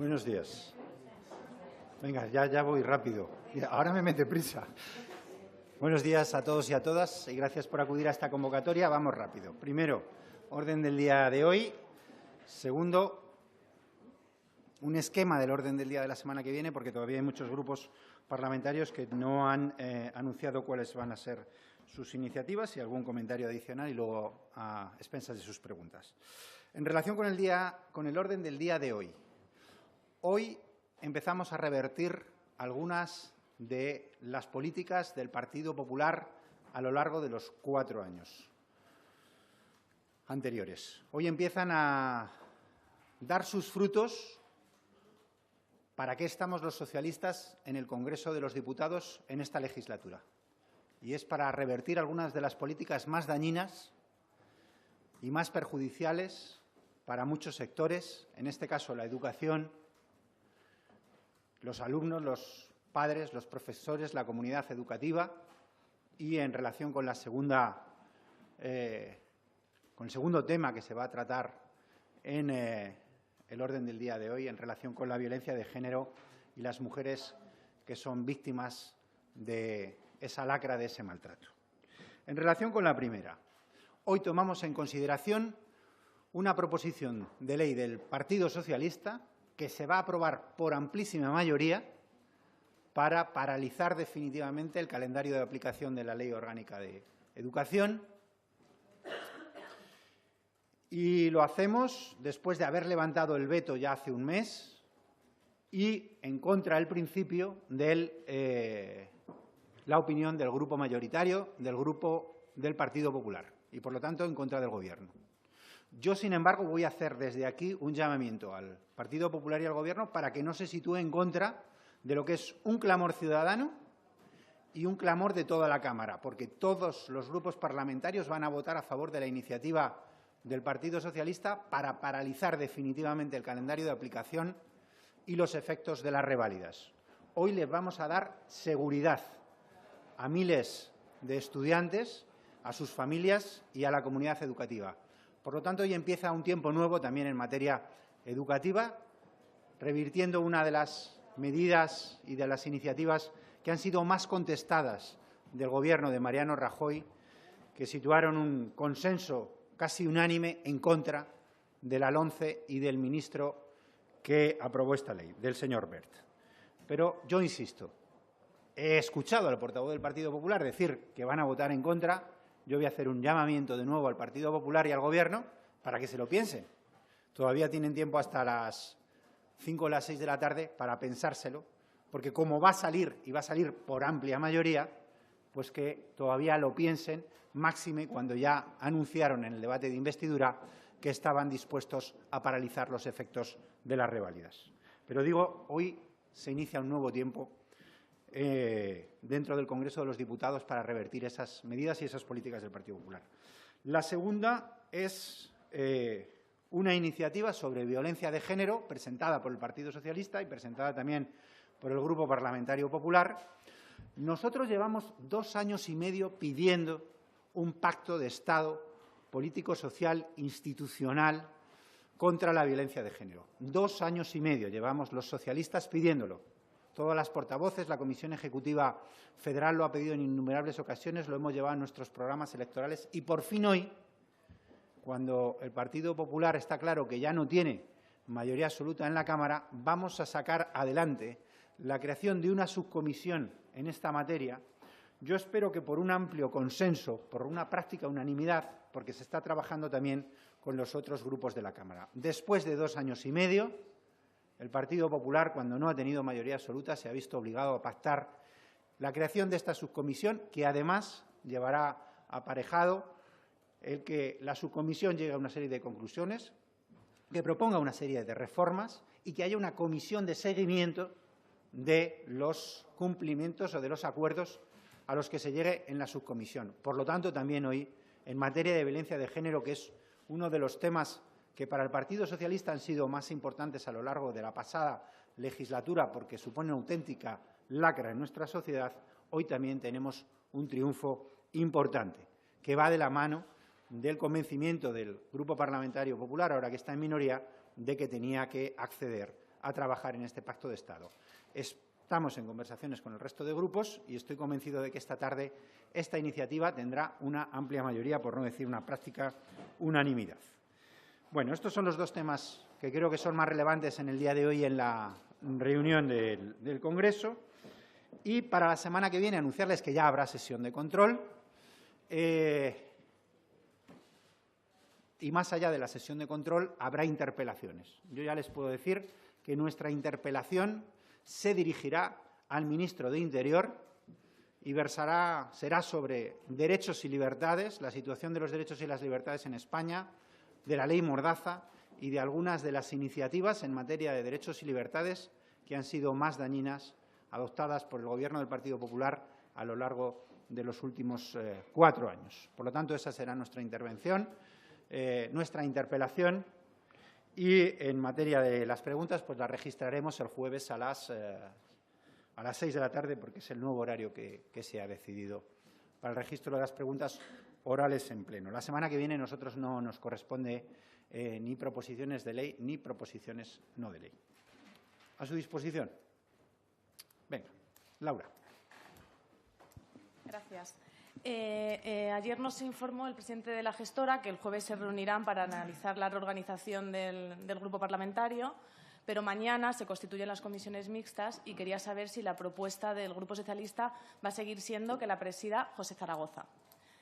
Buenos días. Venga, ya voy rápido. Ahora me mete prisa. Buenos días a todos y a todas y gracias por acudir a esta convocatoria. Vamos rápido. Primero, orden del día de hoy. Segundo, un esquema del orden del día de la semana que viene, porque todavía hay muchos grupos parlamentarios que no han anunciado cuáles van a ser sus iniciativas y algún comentario adicional y luego a expensas de sus preguntas. En relación con el orden del día de hoy. Hoy empezamos a revertir algunas de las políticas del Partido Popular a lo largo de los 4 años anteriores. Hoy empiezan a dar sus frutos. ¿Para qué estamos los socialistas en el Congreso de los Diputados en esta legislatura? Y es para revertir algunas de las políticas más dañinas y más perjudiciales para muchos sectores, en este caso la educación, los alumnos, los padres, los profesores, la comunidad educativa y en relación con el segundo tema que se va a tratar en el orden del día de hoy en relación con la violencia de género y las mujeres que son víctimas de esa lacra, de ese maltrato. En relación con la primera, hoy tomamos en consideración una proposición de ley del Partido Socialista que se va a aprobar por amplísima mayoría para paralizar definitivamente el calendario de aplicación de la Ley Orgánica de Educación. Y lo hacemos después de haber levantado el veto ya hace un mes y en contra del principio de la opinión del grupo mayoritario, del grupo del Partido Popular y, por lo tanto, en contra del Gobierno. Yo, sin embargo, voy a hacer desde aquí un llamamiento al Partido Popular y al Gobierno para que no se sitúe en contra de lo que es un clamor ciudadano y un clamor de toda la Cámara, porque todos los grupos parlamentarios van a votar a favor de la iniciativa del Partido Socialista para paralizar definitivamente el calendario de aplicación y los efectos de las reválidas. Hoy les vamos a dar seguridad a miles de estudiantes, a sus familias y a la comunidad educativa. Por lo tanto, hoy empieza un tiempo nuevo también en materia educativa, revirtiendo una de las medidas y de las iniciativas que han sido más contestadas del Gobierno de Mariano Rajoy, que situaron un consenso casi unánime en contra de la LOMCE y del ministro que aprobó esta ley, del señor Wert. Pero yo insisto, he escuchado al portavoz del Partido Popular decir que van a votar en contra. Yo voy a hacer un llamamiento de nuevo al Partido Popular y al Gobierno para que se lo piensen. Todavía tienen tiempo hasta las 5 o las 6 de la tarde para pensárselo, porque como va a salir y va a salir por amplia mayoría, pues que todavía lo piensen, máxime cuando ya anunciaron en el debate de investidura que estaban dispuestos a paralizar los efectos de las reválidas. Pero digo, hoy se inicia un nuevo tiempo dentro del Congreso de los Diputados para revertir esas medidas y esas políticas del Partido Popular. La segunda es una iniciativa sobre violencia de género presentada por el Partido Socialista y presentada también por el Grupo Parlamentario Popular. Nosotros llevamos 2 años y medio pidiendo un pacto de Estado político, social, institucional contra la violencia de género. 2 años y medio llevamos los socialistas pidiéndolo. Todas las portavoces, la Comisión Ejecutiva Federal lo ha pedido en innumerables ocasiones, lo hemos llevado en nuestros programas electorales y por fin hoy, cuando el Partido Popular está claro que ya no tiene mayoría absoluta en la Cámara, vamos a sacar adelante la creación de una subcomisión en esta materia. Yo espero que por un amplio consenso, por una práctica unanimidad, porque se está trabajando también con los otros grupos de la Cámara. Después de 2 años y medio, el Partido Popular, cuando no ha tenido mayoría absoluta, se ha visto obligado a pactar la creación de esta subcomisión, que además llevará aparejado el que la subcomisión llegue a una serie de conclusiones, que proponga una serie de reformas y que haya una comisión de seguimiento de los cumplimientos o de los acuerdos a los que se llegue en la subcomisión. Por lo tanto, también hoy, en materia de violencia de género, que es uno de los temas que para el Partido Socialista han sido más importantes a lo largo de la pasada legislatura porque supone una auténtica lacra en nuestra sociedad, hoy también tenemos un triunfo importante que va de la mano del convencimiento del Grupo Parlamentario Popular, ahora que está en minoría, de que tenía que acceder a trabajar en este pacto de Estado. Estamos en conversaciones con el resto de grupos y estoy convencido de que esta tarde esta iniciativa tendrá una amplia mayoría, por no decir una práctica unanimidad. Bueno, estos son los dos temas que creo que son más relevantes en el día de hoy en la reunión del Congreso. Y para la semana que viene anunciarles que ya habrá sesión de control. Y más allá de la sesión de control habrá interpelaciones. Yo ya les puedo decir que nuestra interpelación se dirigirá al ministro de Interior y será sobre derechos y libertades, la situación de los derechos y las libertades en España, de la ley Mordaza y de algunas de las iniciativas en materia de derechos y libertades que han sido más dañinas adoptadas por el Gobierno del Partido Popular a lo largo de los últimos 4 años. Por lo tanto, esa será nuestra intervención, nuestra interpelación. Y en materia de las preguntas, pues las registraremos el jueves a las 6 de la tarde, porque es el nuevo horario que se ha decidido para el registro de las preguntas orales en pleno. La semana que viene nosotros no nos corresponde ni proposiciones de ley ni proposiciones no de ley. A su disposición. Venga, Laura. Gracias. Ayer nos informó el presidente de la gestora que el jueves se reunirán para analizar la reorganización del grupo parlamentario, pero mañana se constituyen las comisiones mixtas y quería saber si la propuesta del Grupo Socialista va a seguir siendo que la presida José Zaragoza.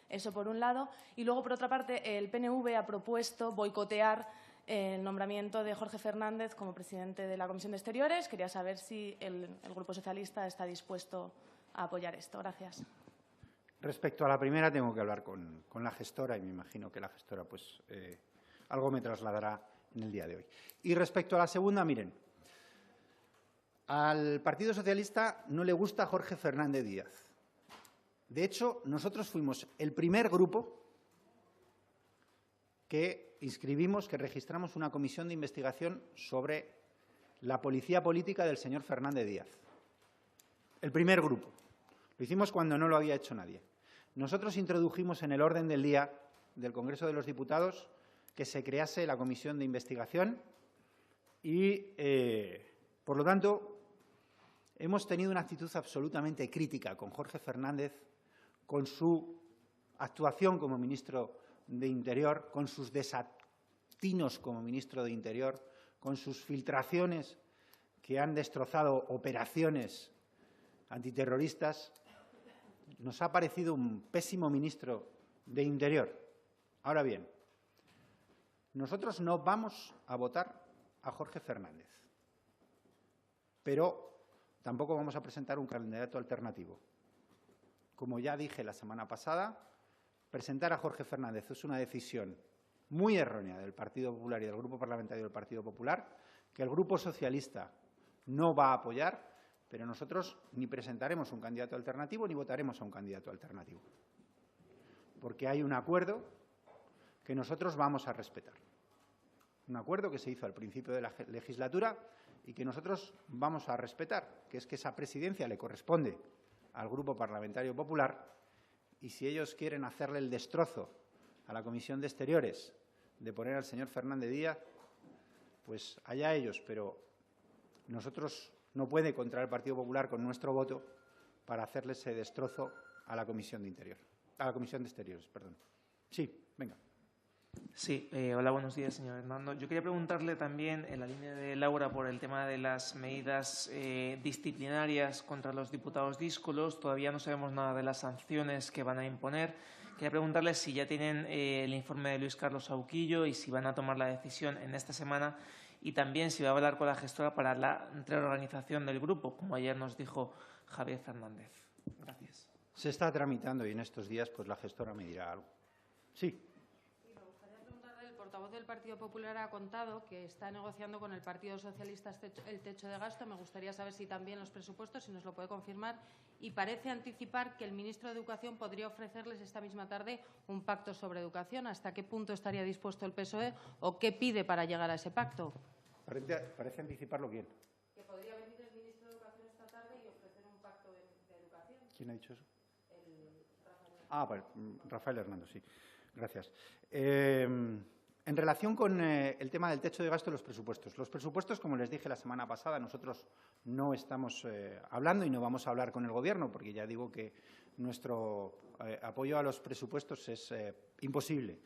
Eso por un lado. Y luego, por otra parte, el PNV ha propuesto boicotear el nombramiento de Jorge Fernández como presidente de la Comisión de Exteriores. Quería saber si el Grupo Socialista está dispuesto a apoyar esto. Gracias. Respecto a la primera, tengo que hablar con la gestora y me imagino que la gestora pues, algo me trasladará en el día de hoy. Y respecto a la segunda, miren, al Partido Socialista no le gusta Jorge Fernández Díaz. De hecho, nosotros fuimos el primer grupo que inscribimos, que registramos una comisión de investigación sobre la policía política del señor Fernández Díaz. El primer grupo. Lo hicimos cuando no lo había hecho nadie. Nosotros introdujimos en el orden del día del Congreso de los Diputados que se crease la comisión de investigación y, por lo tanto, hemos tenido una actitud absolutamente crítica con Jorge Fernández, con su actuación como ministro de Interior, con sus desatinos como ministro de Interior, con sus filtraciones que han destrozado operaciones antiterroristas. Nos ha parecido un pésimo ministro de Interior. Ahora bien, nosotros no vamos a votar a Jorge Fernández, pero tampoco vamos a presentar un candidato alternativo. Como ya dije la semana pasada, presentar a Jorge Fernández es una decisión muy errónea del Partido Popular y del Grupo Parlamentario del Partido Popular, que el Grupo Socialista no va a apoyar, pero nosotros ni presentaremos un candidato alternativo ni votaremos a un candidato alternativo, porque hay un acuerdo que nosotros vamos a respetar. Un acuerdo que se hizo al principio de la legislatura y que nosotros vamos a respetar, que es que esa presidencia le corresponde al Grupo Parlamentario Popular y si ellos quieren hacerle el destrozo a la Comisión de Exteriores de poner al señor Fernández Díaz, pues allá ellos, pero nosotros no puede contra el Partido Popular con nuestro voto para hacerle ese destrozo a la Comisión de Interior, a la Comisión de Exteriores, perdón. Sí, venga. Sí, hola, buenos días, señor Hernando. Yo quería preguntarle también, en la línea de Laura, por el tema de las medidas disciplinarias contra los diputados díscolos. Todavía no sabemos nada de las sanciones que van a imponer. Quería preguntarle si ya tienen el informe de Luis Carlos Auquillo y si van a tomar la decisión en esta semana y también si va a hablar con la gestora para la reorganización del grupo, como ayer nos dijo Javier Fernández. Gracias. Se está tramitando y en estos días pues la gestora me dirá algo. Sí. El portavoz del Partido Popular ha contado que está negociando con el Partido Socialista el techo de gasto. Me gustaría saber si también los presupuestos, si nos lo puede confirmar. Y parece anticipar que el ministro de Educación podría ofrecerles esta misma tarde un pacto sobre educación. ¿Hasta qué punto estaría dispuesto el PSOE o qué pide para llegar a ese pacto? Parece anticiparlo bien. Que podría venir el ministro de Educación esta tarde y ofrecer un pacto de educación. ¿Quién ha dicho eso? Rafael. Rafael Hernando, sí. Gracias. En relación con el tema del techo de gasto de los presupuestos, como les dije la semana pasada, nosotros no estamos hablando y no vamos a hablar con el Gobierno, porque ya digo que nuestro apoyo a los presupuestos es imposible.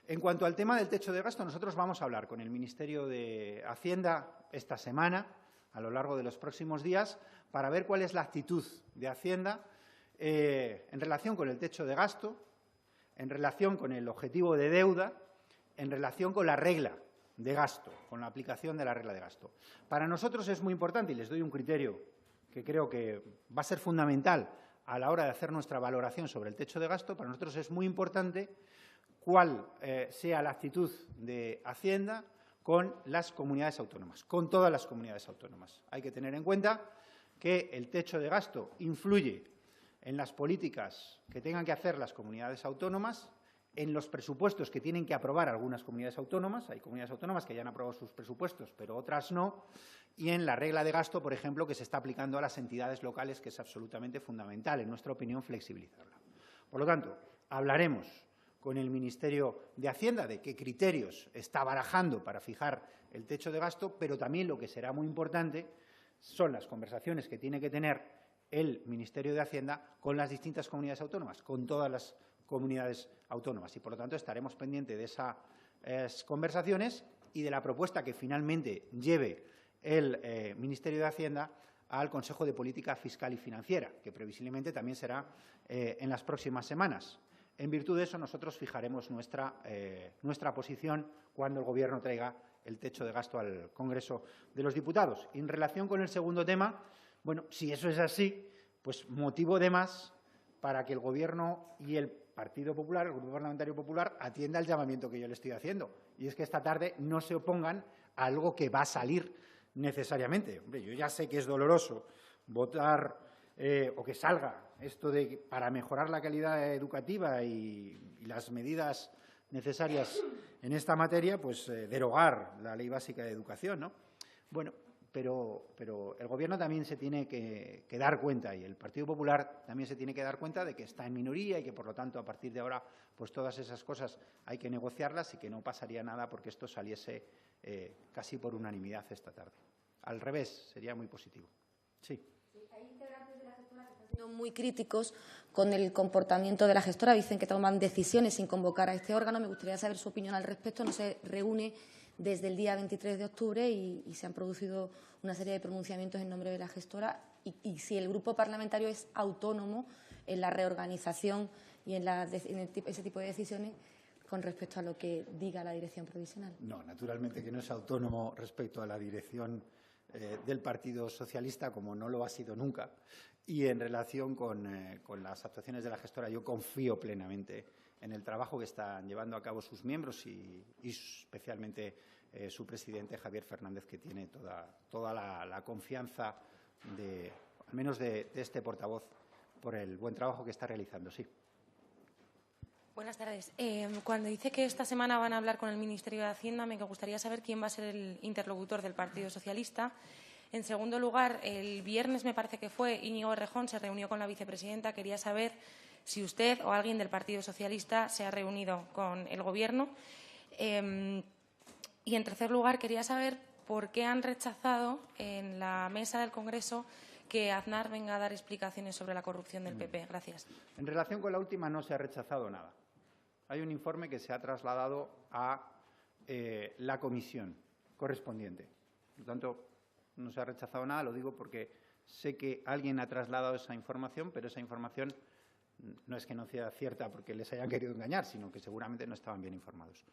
En cuanto al tema del techo de gasto, nosotros vamos a hablar con el Ministerio de Hacienda esta semana, a lo largo de los próximos días, para ver cuál es la actitud de Hacienda en relación con el techo de gasto, en relación con el objetivo de deuda, en relación con la regla de gasto, con la aplicación de la regla de gasto. Para nosotros es muy importante, y les doy un criterio que creo que va a ser fundamental a la hora de hacer nuestra valoración sobre el techo de gasto, para nosotros es muy importante cuál sea la actitud de Hacienda con las comunidades autónomas, con todas las comunidades autónomas. Hay que tener en cuenta que el techo de gasto influye en las políticas que tengan que hacer las comunidades autónomas, en los presupuestos que tienen que aprobar algunas comunidades autónomas. Hay comunidades autónomas que ya han aprobado sus presupuestos, pero otras no. Y en la regla de gasto, por ejemplo, que se está aplicando a las entidades locales, que es absolutamente fundamental, en nuestra opinión, flexibilizarla. Por lo tanto, hablaremos con el Ministerio de Hacienda de qué criterios está barajando para fijar el techo de gasto, pero también lo que será muy importante son las conversaciones que tiene que tener el Ministerio de Hacienda con las distintas comunidades autónomas, con todas las comunidades autónomas. Y, por lo tanto, estaremos pendientes de esas conversaciones y de la propuesta que finalmente lleve el Ministerio de Hacienda al Consejo de Política Fiscal y Financiera, que previsiblemente también será en las próximas semanas. En virtud de eso, nosotros fijaremos nuestra posición cuando el Gobierno traiga el techo de gasto al Congreso de los Diputados. Y en relación con el segundo tema, bueno, si eso es así, pues motivo de más para que el Gobierno y el Partido Popular, el Grupo Parlamentario Popular, atienda el llamamiento que yo le estoy haciendo. Y es que esta tarde no se opongan a algo que va a salir necesariamente. Hombre, yo ya sé que es doloroso votar o que salga esto de para mejorar la calidad educativa y las medidas necesarias en esta materia, pues derogar la Ley Básica de Educación, ¿no? Bueno, pero el Gobierno también se tiene que dar cuenta, y el Partido Popular también se tiene que dar cuenta de que está en minoría y que, por lo tanto, a partir de ahora, pues todas esas cosas hay que negociarlas y que no pasaría nada porque esto saliese casi por unanimidad esta tarde. Al revés, sería muy positivo. Sí. Hay integrantes de la gestora que están siendo muy críticos con el comportamiento de la gestora. Dicen que toman decisiones sin convocar a este órgano. Me gustaría saber su opinión al respecto. No se reúne desde el día 23 de octubre y se han producido una serie de pronunciamientos en nombre de la gestora y si el grupo parlamentario es autónomo en la reorganización y en ese tipo de decisiones con respecto a lo que diga la dirección provisional. No, naturalmente que no es autónomo respecto a la dirección del Partido Socialista, como no lo ha sido nunca. Y en relación con las actuaciones de la gestora, yo confío plenamente en el trabajo que están llevando a cabo sus miembros y especialmente su presidente, Javier Fernández, que tiene toda la confianza, al menos de este portavoz, por el buen trabajo que está realizando. Sí. Buenas tardes. Cuando dice que esta semana van a hablar con el Ministerio de Hacienda, me gustaría saber quién va a ser el interlocutor del Partido Socialista. En segundo lugar, el viernes, me parece que fue, Íñigo Errejón se reunió con la vicepresidenta. Quería saber si usted o alguien del Partido Socialista se ha reunido con el Gobierno. Y, en tercer lugar, quería saber por qué han rechazado en la mesa del Congreso que Aznar venga a dar explicaciones sobre la corrupción del PP. Gracias. En relación con la última, no se ha rechazado nada. Hay un informe que se ha trasladado a la comisión correspondiente. Por lo tanto, no se ha rechazado nada. Lo digo porque sé que alguien ha trasladado esa información, pero esa información no es que no sea cierta porque les hayan querido engañar, sino que seguramente no estaban bien informados.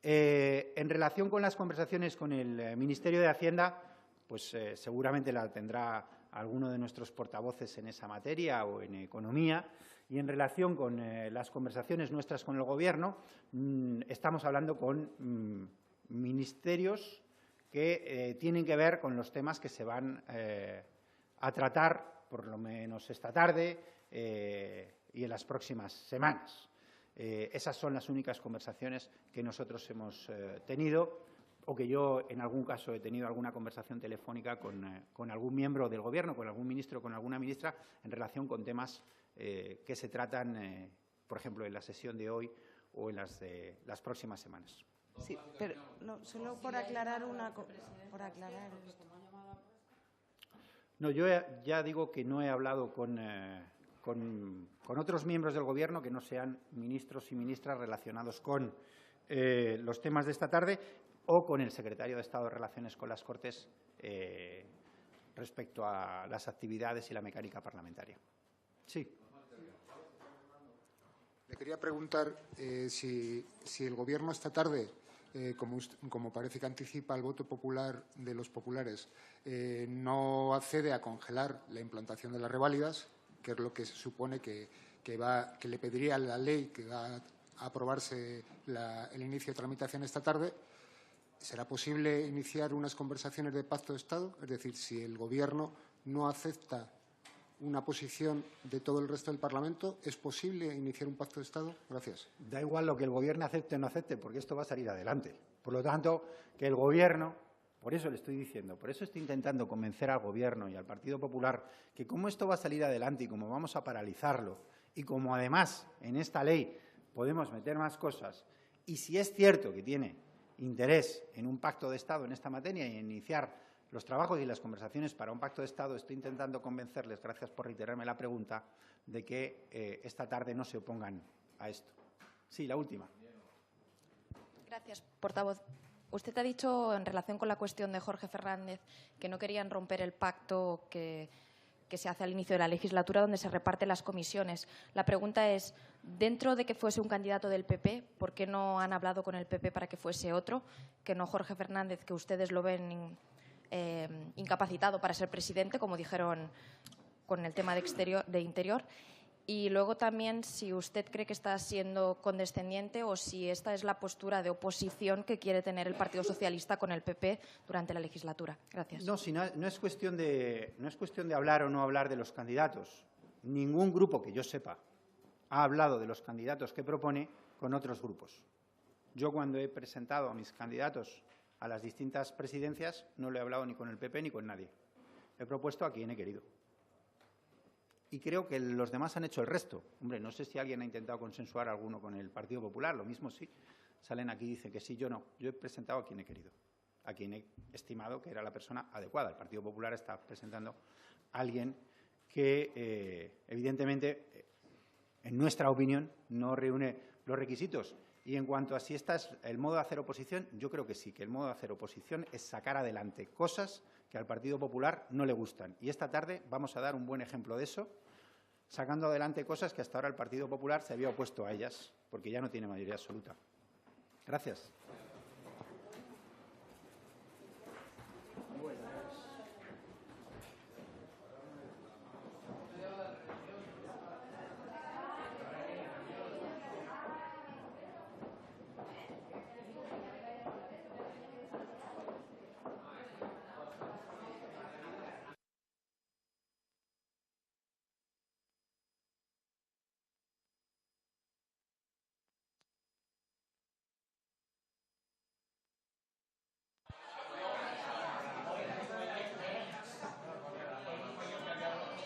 En relación con las conversaciones con el Ministerio de Hacienda, pues seguramente la tendrá alguno de nuestros portavoces en esa materia o en economía. Y en relación con las conversaciones nuestras con el Gobierno, estamos hablando con ministerios que tienen que ver con los temas que se van a tratar, por lo menos esta tarde y en las próximas semanas. Esas son las únicas conversaciones que nosotros hemos tenido, o que yo en algún caso he tenido alguna conversación telefónica con algún miembro del Gobierno, con algún ministro, con alguna ministra, en relación con temas que se tratan, por ejemplo, en la sesión de hoy o en las próximas semanas. Sí, pero no, solo por aclarar esto. No, yo ya digo que no he hablado con otros miembros del Gobierno que no sean ministros y ministras relacionados con los temas de esta tarde o con el secretario de Estado de Relaciones con las Cortes respecto a las actividades y la mecánica parlamentaria. Sí. Le quería preguntar si el Gobierno esta tarde, como parece que anticipa el voto popular de los populares, no accede a congelar la implantación de las reválidas, que es lo que se supone que le pediría la ley que va a aprobarse el inicio de tramitación esta tarde. ¿Será posible iniciar unas conversaciones de pacto de Estado? Es decir, si el Gobierno no acepta una posición de todo el resto del Parlamento, ¿es posible iniciar un pacto de Estado? Gracias. Da igual lo que el Gobierno acepte o no acepte, porque esto va a salir adelante. Por lo tanto, que el Gobierno, por eso le estoy diciendo, por eso estoy intentando convencer al Gobierno y al Partido Popular que como esto va a salir adelante y como vamos a paralizarlo y como además en esta ley podemos meter más cosas, y si es cierto que tiene interés en un pacto de Estado en esta materia y en iniciar los trabajos y las conversaciones para un pacto de Estado, estoy intentando convencerles, gracias por reiterarme la pregunta, de que esta tarde no se opongan a esto. Sí, la última. Gracias, portavoz. Usted ha dicho, en relación con la cuestión de Jorge Fernández, que no querían romper el pacto que se hace al inicio de la legislatura, donde se reparten las comisiones. La pregunta es, dentro de que fuese un candidato del PP, ¿por qué no han hablado con el PP para que fuese otro, que no Jorge Fernández, que ustedes lo ven incapacitado para ser presidente, como dijeron con el tema de Interior? Y luego también si usted cree que está siendo condescendiente o si esta es la postura de oposición que quiere tener el Partido Socialista con el PP durante la legislatura. Gracias. No, si no es cuestión de hablar o no hablar de los candidatos. Ningún grupo que yo sepa ha hablado de los candidatos que propone con otros grupos. Yo, cuando he presentado a mis candidatos a las distintas presidencias, no lo he hablado ni con el PP ni con nadie. He propuesto a quien he querido. Y creo que los demás han hecho el resto. Hombre, no sé si alguien ha intentado consensuar alguno con el Partido Popular, lo mismo sí. Salen aquí y dicen que sí, yo no. Yo he presentado a quien he querido, a quien he estimado que era la persona adecuada. El Partido Popular está presentando a alguien que, evidentemente, en nuestra opinión, no reúne los requisitos. Y en cuanto a si este es el modo de hacer oposición, yo creo que sí, que el modo de hacer oposición es sacar adelante cosas que al Partido Popular no le gustan. Y esta tarde vamos a dar un buen ejemplo de eso, sacando adelante cosas que hasta ahora el Partido Popular se había opuesto a ellas, porque ya no tiene mayoría absoluta. Gracias.